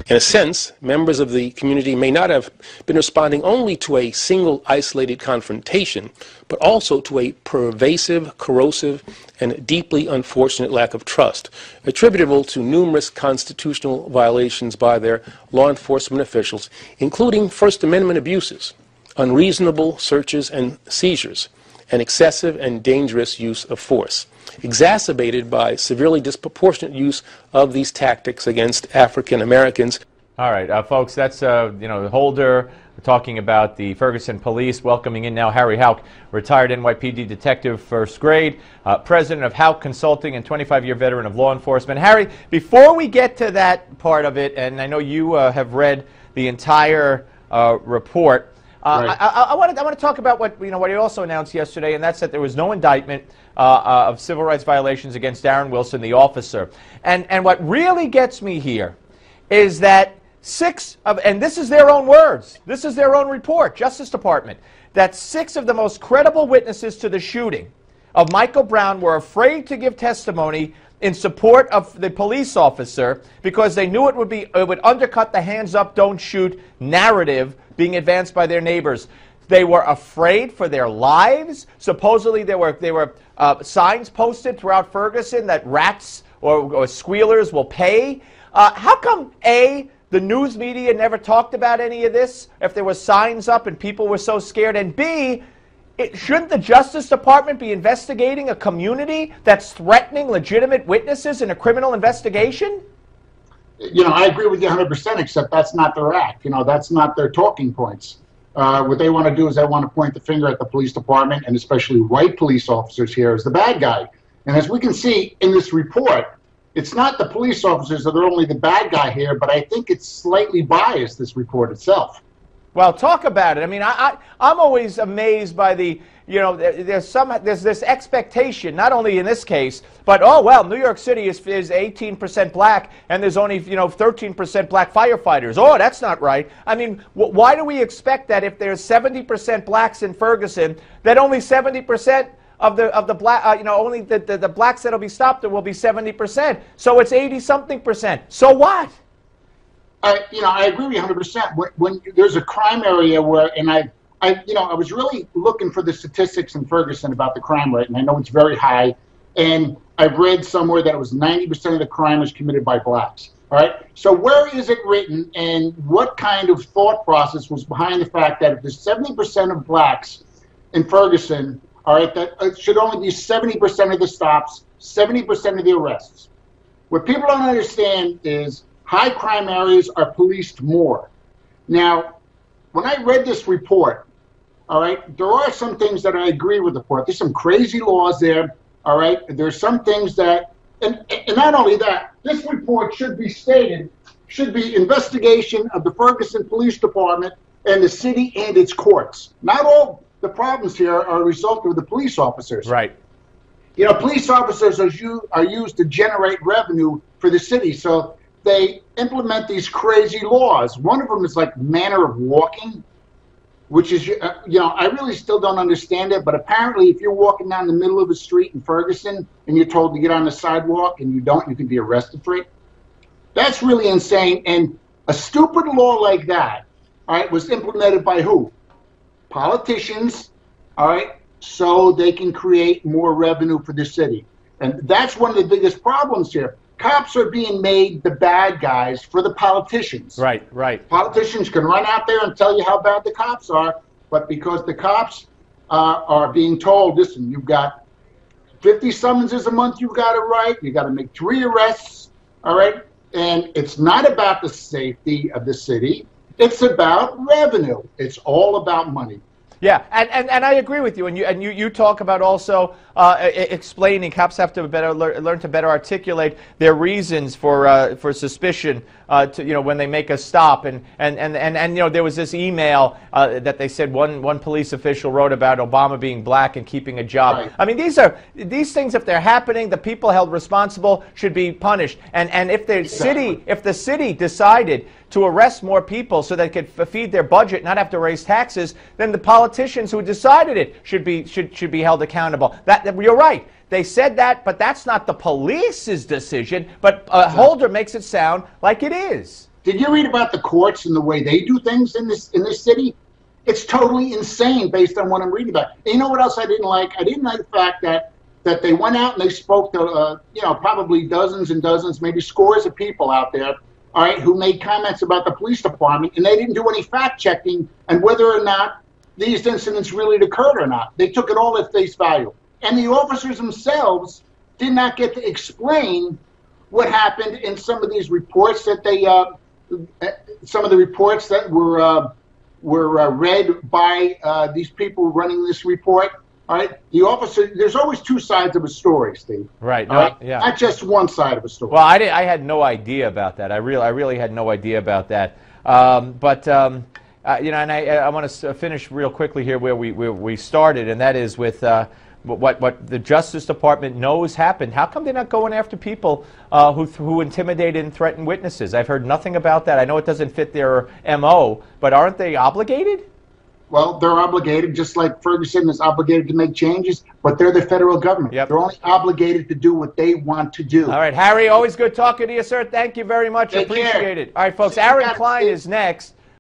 In a sense, members of the community may not have been responding only to a single isolated confrontation, but also to a pervasive, corrosive, and deeply unfortunate lack of trust, attributable to numerous constitutional violations by their law enforcement officials, including First Amendment abuses, unreasonable searches and seizures, and excessive and dangerous use of force, exacerbated by severely disproportionate use of these tactics against African Americans. All right, folks, that's Holder talking about the Ferguson Police. Welcoming in now Harry Houck, retired NYPD Detective, first grade, president of Houck Consulting, and 25-year veteran of law enforcement. Harry, before we get to that part of it, and I know you have read the entire report. Right. I want to talk about what he also announced yesterday, and that's that there was no indictment of civil rights violations against Darren Wilson, the officer. And what really gets me here is that and this is their own words, this is their own report, Justice Department, that 6 of the most credible witnesses to the shooting of Michael Brown were afraid to give testimony in support of the police officer because they knew it would undercut the hands up, don't shoot narrative being advanced by their neighbors. They were afraid for their lives. Supposedly there were signs posted throughout Ferguson that rats or squealers will pay. How come, A, the news media never talked about any of this if there were signs up and people were so scared, and B, shouldn't the Justice Department be investigating a community that's threatening legitimate witnesses in a criminal investigation? I agree with you 100%, except that's not their act. That's not their talking points. What they want to do is they want to point the finger at the police department, and especially white police officers here, as the bad guy. And as we can see in this report, it's not the police officers that are only the bad guy here, but I think it's slightly biased, this report itself. Well, talk about it. I mean, I'm always amazed by the, there's this expectation, not only in this case, but, oh, well, New York City is 18% black, and there's only, 13% black firefighters. Oh, that's not right. I mean, why do we expect that if there's 70% blacks in Ferguson, that only 70% of the black, only the blacks that'll be stopped will be 70%. So it's 80-something%. So what? I agree with you 100%. When there's a crime area where, and I was really looking for the statistics in Ferguson about the crime rate, and I know it's very high. And I've read somewhere that it was 90% of the crime is committed by blacks. All right. So where is it written, and what kind of thought process was behind the fact that if there's 70% of blacks in Ferguson, all right, that it should only be 70% of the stops, 70% of the arrests? What people don't understand is high crime areas are policed more. Now, when I read this report, all right, there are some things that I agree with the report. There's some crazy laws there, all right? There's some things that, and not only that, this report should be investigation of the Ferguson Police Department and the city and its courts. Not all the problems here are a result of the police officers. Right. Police officers are used to generate revenue for the city, so they implement these crazy laws. One of them is like manner of walking, which is, I really still don't understand it, but apparently if you're walking down the middle of the street in Ferguson and you're told to get on the sidewalk and you don't, you can be arrested for it. That's really insane. And a stupid law like that, all right, was implemented by who? Politicians, all right, so they can create more revenue for the city. And that's one of the biggest problems here. Cops are being made the bad guys for the politicians. Right, right. Politicians can run out there and tell you how bad the cops are, but because the cops are being told, listen, you've got 50 summonses a month you've got to write, you've got to make 3 arrests, all right? And it's not about the safety of the city. It's about revenue. It's all about money. Yeah, and I agree with you. And you talk about also explaining cops have to learn to better articulate their reasons for suspicion when they make a stop. And there was this email that they said one police official wrote about Obama being black and keeping a job. Right. I mean, these things, if they're happening, the people held responsible should be punished. And if the city decided to arrest more people so they could feed their budget, not have to raise taxes, then the politicians who decided it should be held accountable. You're right. They said that, but that's not the police's decision. But Holder makes it sound like it is. Did you read about the courts and the way they do things in this city? It's totally insane based on what I'm reading about. And you know what else I didn't like? I didn't like the fact that they went out and they spoke to probably dozens and dozens, maybe scores of people out there, all right, who made comments about the police department, and they didn't do any fact checking on whether or not these incidents really occurred or not. They took it all at face value. And the officers themselves did not get to explain what happened in some of these reports that some of the reports that were read by these people running this report. All right, the officer. There's always two sides of a story, Steve. Right. No, right? yeah. Not just one side of a story. Well, I had no idea about that. I really had no idea about that. And I want to finish real quickly here where we started, and that is with what the Justice Department knows happened. How come they're not going after people who intimidated and threatened witnesses? I've heard nothing about that. I know it doesn't fit their MO, but aren't they obligated? Well, they're obligated, just like Ferguson is obligated to make changes, but they're the federal government. Yep. They're only obligated to do what they want to do. All right, Harry, always good talking to you, sir. Thank you very much. Take care. Appreciate it. All right, folks, Aaron Klein is next.